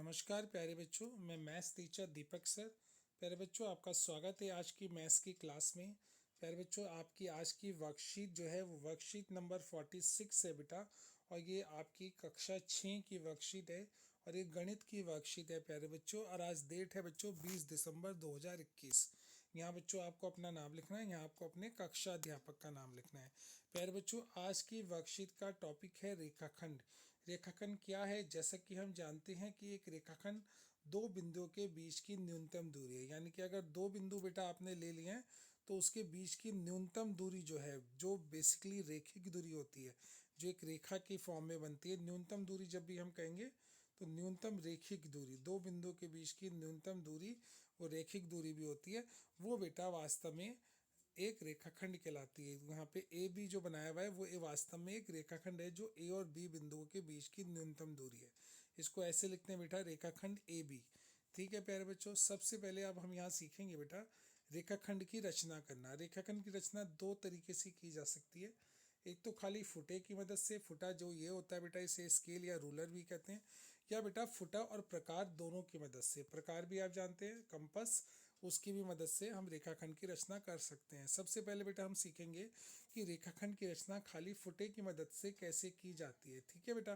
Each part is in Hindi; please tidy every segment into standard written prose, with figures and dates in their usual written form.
नमस्कार प्यारे बच्चों, मैं मैथ्स टीचर दीपक सर। प्यारे बच्चों, आपका स्वागत है आज की मैथ्स की क्लास में। प्यारे बच्चों, आपकी आज की वर्कशीट जो है वो वर्कशीट नंबर 46 है बेटा। और ये आपकी कक्षा 6 की वर्कशीट है और ये गणित की वर्कशीट है प्यारे बच्चों। और आज डेट है बच्चों 20 दिसंबर 2021। यहाँ बच्चों आपको अपना नाम लिखना है, यहाँ आपको अपने कक्षा अध्यापक का नाम लिखना है। प्यारे बच्चों, आज की वर्कशीट का टॉपिक है रेखाखंड। रेखाखंड क्या है? जैसा कि हम जानते हैं कि एक रेखाखंड दो बिंदुओं के बीच की न्यूनतम दूरी है। यानी कि अगर दो बिंदु बेटा आपने ले लिए हैं तो उसके बीच की न्यूनतम दूरी जो है, जो बेसिकली रेखिक दूरी होती है, जो एक रेखा की फॉर्म में बनती है। न्यूनतम दूरी जब भी हम कहेंगे तो न्यूनतम रेखिक दूरी, दो बिंदुओं के बीच की न्यूनतम दूरी वो रेखिक दूरी भी होती है। वो बेटा वास्तव में एक रेखाखंड कहलाती है। यहाँ पे ए बी जो बनाया हुआ है वो ए वास्तव में एक रेखाखंड है, जो ए और बी बिंदुओं के बीच की न्यूनतम दूरी है। इसको ऐसे लिखते हैं बेटा, रेखाखंड ए बी। ठीक है प्यारे बच्चों, सबसे पहले अब हम यहाँ सीखेंगे बेटा रेखाखंड की रचना करना। रेखाखंड की रचना दो तरीके से की जा सकती है। एक तो खाली फुटे की मदद से, फुटा जो ये होता है बेटा इसे स्केल या रूलर भी कहते हैं, या बेटा फुटा और प्रकार दोनों की मदद से, प्रकार भी आप जानते हैं कंपास, उसकी भी मदद से हम रेखाखंड की रचना कर सकते हैं। सबसे पहले बेटा हम सीखेंगे कि रेखाखंड की रचना खाली फुटे की मदद से कैसे की जाती है। ठीक है बेटा,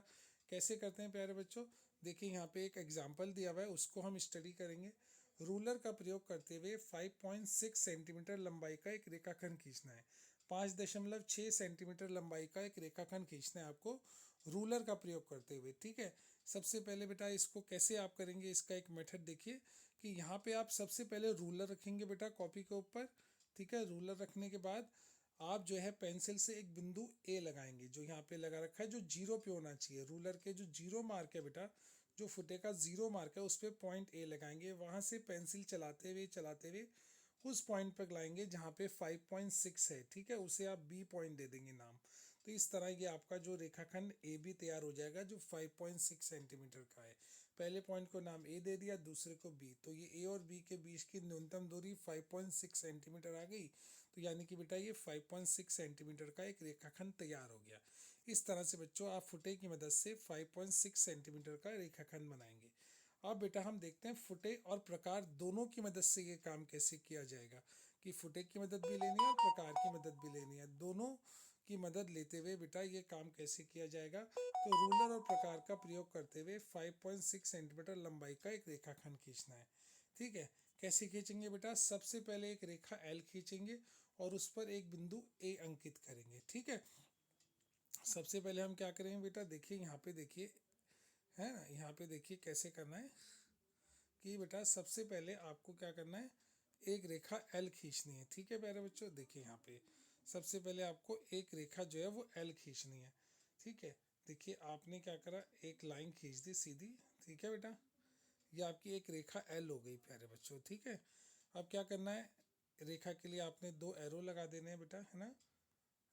कैसे करते हैं प्यारे बच्चों? देखिए यहाँ पे एक एग्जाम्पल दिया हुआ है, उसको हम स्टडी करेंगे। रूलर का प्रयोग करते हुए 5.6 सेंटीमीटर लंबाई का एक रेखाखंड खींचना है। 5.6 सेंटीमीटर लंबाई का एक रेखाखंड खींचना है आपको रूलर का प्रयोग करते हुए। ठीक है, सबसे पहले बेटा इसको कैसे आप करेंगे, इसका एक मेथड देखिए कि यहाँ पे आप सबसे पहले रूलर रखेंगे बेटा कॉपी के ऊपर। ठीक है, रूलर रखने के बाद आप जो है पेंसिल से एक बिंदु ए लगाएंगे, जो यहाँ पे लगा रखा है, जो जीरो पे होना चाहिए। रूलर के जो जीरो मार्क है बेटा, जो फुटे का जीरो मार्क है, उस पर पॉइंट ए लगाएंगे। वहाँ से पेंसिल चलाते हुए उस पॉइंट पर लाएंगे जहाँ पे 5.6 है। ठीक है, उसे आप बी पॉइंट दे देंगे नाम। तो इस तरह ये आपका जो रेखाखंड ए बी तैयार हो जाएगा, जो 5.6 सेंटीमीटर का है। पहले पॉइंट को नाम ए दे दिया, दूसरे को बी, तो ये ए और बी के बीच की न्यूनतम दूरी 5.6 सेंटीमीटर आ गई। तो यानी कि बेटा ये 5.6 सेंटीमीटर का एक रेखाखंड तैयार हो गया। इस तरह से बच्चों आप फुटे की मदद से 5.6 सेंटीमीटर का रेखाखंड बनाएंगे। अब बेटा हम देखते हैं फुटे और प्रकार दोनों की मदद से ये काम कैसे किया जाएगा, कि फुटे की मदद भी लेनी है और प्रकार की मदद भी लेनी है। दोनों की मदद लेते हुए बेटा ये काम कैसे किया जाएगा, तो रूलर और प्रकार का प्रयोग करते हुए 5.6 सेंटीमीटर लंबाई का एक रेखाखंड खींचना है। ठीक है, कैसे खींचेंगे बेटा? सबसे पहले एक रेखा एल खींचेंगे और उस पर एक बिंदु ए अंकित करेंगे। ठीक है, सबसे पहले हम क्या करेंगे बेटा, देखिए यहाँ पे देखिए, है ना, यहाँ पे देखिए कैसे करना है कि बेटा सबसे पहले आपको क्या करना है, एक रेखा एल खींचनी है। ठीक है प्यारे बच्चों, देखिए यहाँ पे सबसे पहले आपको एक रेखा जो है वो एल खींचनी है। ठीक है, देखिए आपने क्या करा, एक लाइन खींच दी सीधी। ठीक है बेटा, ये आपकी एक रेखा एल हो गई प्यारे बच्चों। ठीक है, अब क्या करना है, रेखा के लिए आपने दो एरो लगा देने हैं बेटा, है ना।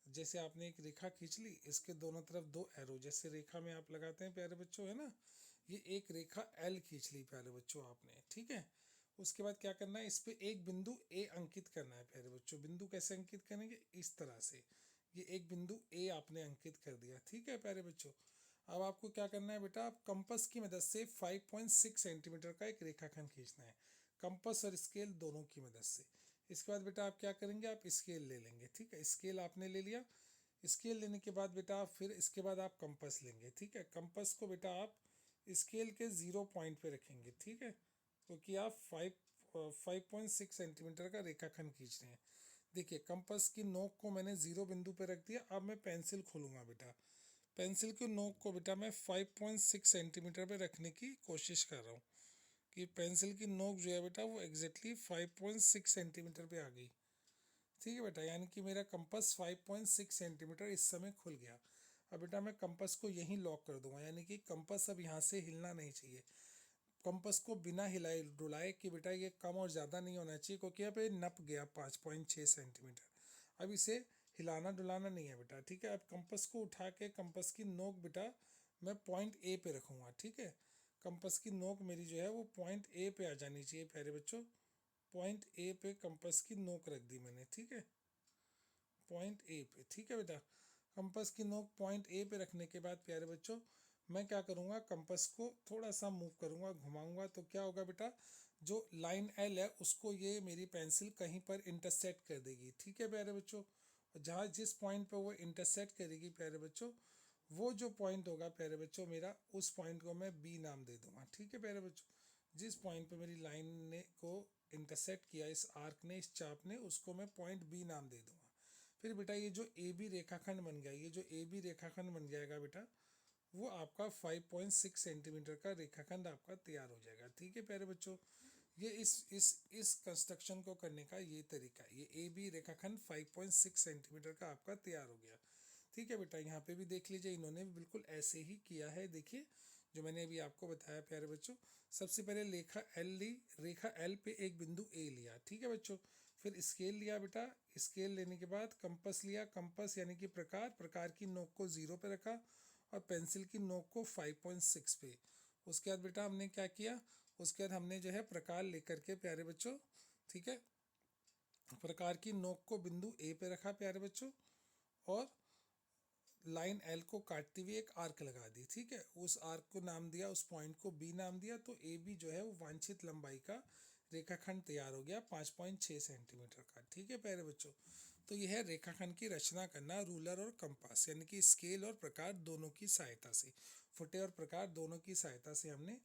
जैसे आपने एक रेखा खींच ली, इसके दोनों तरफ दो एरो जैसे रेखा में आप लगाते हैं प्यारे बच्चों, है ना। ये एक रेखा एल खींच ली प्यारे बच्चों आपने। ठीक है, उसके बाद क्या करना है, इस पे एक बिंदु ए अंकित करना है प्यारे बच्चों। बिंदु कैसे अंकित करेंगे, इस तरह से। ये एक बिंदु ए आपने अंकित कर दिया। ठीक है प्यारे बच्चों, अब आपको क्या करना है बेटा, आप कंपास की मदद से 5.6 सेंटीमीटर का एक रेखाखंड खींचना है, कंपास और स्केल दोनों की मदद से। इसके बाद बेटा आप क्या करेंगे, आप स्केल ले लेंगे। ठीक है, स्केल आपने ले लिया। स्केल लेने के बाद बेटा आप फिर इसके बाद आप कंपास लेंगे। ठीक है, कंपास को बेटा आप स्केल के जीरो पॉइंट पे रखेंगे। ठीक है, क्योंकि आप 5.6 सेंटीमीटर का रेखाखंड खींच रहे हैं। देखिए कंपास की नोक को मैंने जीरो बिंदु पे रख दिया। अब मैं पेंसिल खोलूँगा बेटा, पेंसिल की नोक को बेटा मैं 5.6 सेंटीमीटर पे रखने की कोशिश कर रहा हूँ, कि पेंसिल की नोक जो है बेटा वो एग्जैक्टली 5.6 सेंटीमीटर पे आ गई। ठीक है बेटा, यानी कि मेरा कंपास 5.6 सेंटीमीटर इस समय खुल गया। अब बेटा मैं कंपास को यहीं लॉक कर दूंगा, यानी कि कंपास अब यहाँ से हिलना नहीं चाहिए। कंपास को बिना हिलाए डुलाए कि बेटा ये कम और ज़्यादा नहीं होना चाहिए, क्योंकि यहाँ पे नप गया 5.6 सेंटीमीटर। अब इसे हिलाना डुलाना नहीं है बेटा। ठीक है, अब कंपास को उठा के कंपास की नोक बेटा मैं पॉइंट ए पे रखूँगा। ठीक है, कंपास की नोक मेरी जो है वो पॉइंट ए पे आ जानी चाहिए प्यारे बच्चों। पॉइंट ए पे कंपास की नोक रख दी मैंने। ठीक है, पॉइंट ए पे। ठीक है बेटा, कंपास की नोक पॉइंट ए पे रखने के बाद प्यारे बच्चों मैं क्या करूँगा, कंपास को थोड़ा सा मूव करूँगा, घुमाऊँगा, तो क्या होगा बेटा, जो लाइन एल है उसको ये मेरी पेंसिल कहीं पर इंटरसेक्ट कर देगी। ठीक है प्यारे बच्चों, जहाँ जिस पॉइंट पर वो इंटरसेक्ट करेगी प्यारे बच्चों, वो जो पॉइंट होगा प्यारे बच्चों मेरा, उस पॉइंट को मैं बी नाम दे दूंगा। ठीक है प्यारे बच्चों, जिस पॉइंट पे मेरी लाइन ने को इंटरसेक्ट किया इस आर्क ने, इस चाप ने, उसको मैं पॉइंट बी नाम दे दूंगा। फिर बेटा ये जो ए बी रेखाखंड बन गया, ये जो ए बी रेखाखंड बन जाएगा बेटा, वो आपका 5.6 सेंटीमीटर का रेखाखंड आपका तैयार हो जाएगा। ठीक है प्यारे बच्चों, ये इस कंस्ट्रक्शन को करने का ये तरीका है। ये ए बी रेखाखंड 5.6 सेंटीमीटर का आपका तैयार हो गया। ठीक है बेटा, यहाँ पे भी देख लीजिए, इन्होंने भी बिल्कुल ऐसे ही किया है। देखिए जो मैंने अभी आपको बताया प्यारे बच्चों, सबसे पहले रेखा एल ली, रेखा एल पे एक बिंदु ए लिया। ठीक है बच्चों, फिर स्केल लिया बेटा, स्केल लेने के बाद कंपास लिया, कंपास यानी कि प्रकार, प्रकार की नोक को 0 पे रखा और पेंसिल की नोक को 5.6 पे। उसके बाद बेटा हमने क्या किया, उसके बाद हमने जो है प्रकार लेकर के प्यारे बच्चों, ठीक है, प्रकार की नोक को बिंदु ए पे रखा प्यारे बच्चों, और लाइन एल को काटती हुई एक आर्क लगा दी। ठीक है, उस आर्क को नाम दिया, उस पॉइंट को बी नाम दिया, तो ए बी जो है वो वांछित लंबाई का रेखाखंड तैयार हो गया 5.6 सेंटीमीटर का। ठीक है प्यारे बच्चों, तो यह है रेखाखंड की रचना करना रूलर और कंपास यानी कि स्केल और प्रकार दोनों की सहायता से, फुटे और प्रकार दोनों की सहायता से हमने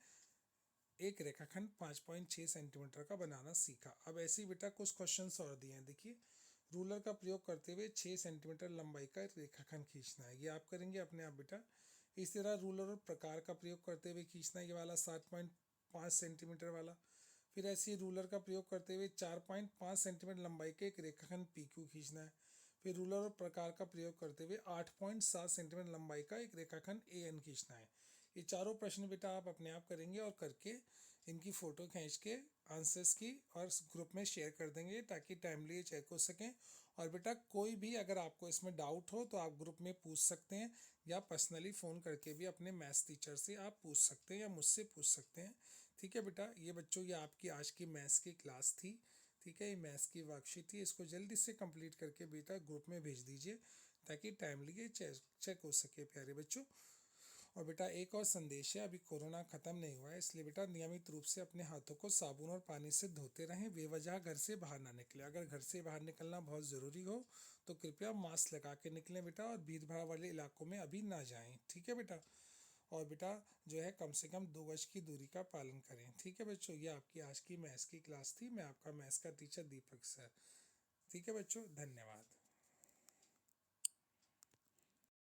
एक रेखाखंड 5.6 सेंटीमीटर का बनाना सीखा। अब ऐसे ही बेटा कुछ क्वेश्चंस और दिए हैं। देखिए, रूलर का प्रयोग करते हुए 6 सेंटीमीटर लंबाई का रेखाखंड खींचना है, ये आप करेंगे अपने आप बेटा। इस तरह रूलर और प्रकार का प्रयोग करते हुए खींचना है, ये वाला 7.5 सेंटीमीटर वाला। फिर ऐसे ही रूलर का प्रयोग करते हुए 4.5 सेंटीमीटर लंबाई के एक रेखाखंड पी क्यू खींचना है। फिर रूलर और प्रकार का प्रयोग करते हुए 8.7 सेंटीमीटर लंबाई का एक रेखाखंड ए एन खींचना है। ये चारों प्रश्न बेटा आप अपने आप करेंगे और करके इनकी फ़ोटो खींच के आंसर्स की और ग्रुप में शेयर कर देंगे ताकि टाइमली ये चेक हो सकें। और बेटा कोई भी अगर आपको इसमें डाउट हो तो आप ग्रुप में पूछ सकते हैं, या पर्सनली फ़ोन करके भी अपने मैथ्स टीचर से आप पूछ सकते हैं या मुझसे पूछ सकते हैं। ठीक है बेटा, ये बच्चों ये आपकी आज की मैथ्स की क्लास थी। ठीक है, ये मैथ्स की वर्कशीट थी, इसको जल्दी से कंप्लीट करके बेटा ग्रुप में भेज दीजिए ताकि टाइमली ये चेक हो सके प्यारे बच्चों। और बेटा एक और संदेश है, अभी कोरोना ख़त्म नहीं हुआ है, इसलिए बेटा नियमित रूप से अपने हाथों को साबुन और पानी से धोते रहें, बेवजह घर से बाहर ना निकलें। अगर घर से बाहर निकलना बहुत ज़रूरी हो तो कृपया मास्क लगा के निकलें बेटा, और भीड़ भाड़ वाले इलाकों में अभी ना जाएं। ठीक है बेटा, और बेटा जो है कम से कम 2 गज की दूरी का पालन करें। ठीक है बच्चों, ये आपकी आज की मैथ्स की क्लास थी। मैं आपका मैथ्स का टीचर दीपक सर। ठीक है बच्चों, धन्यवाद।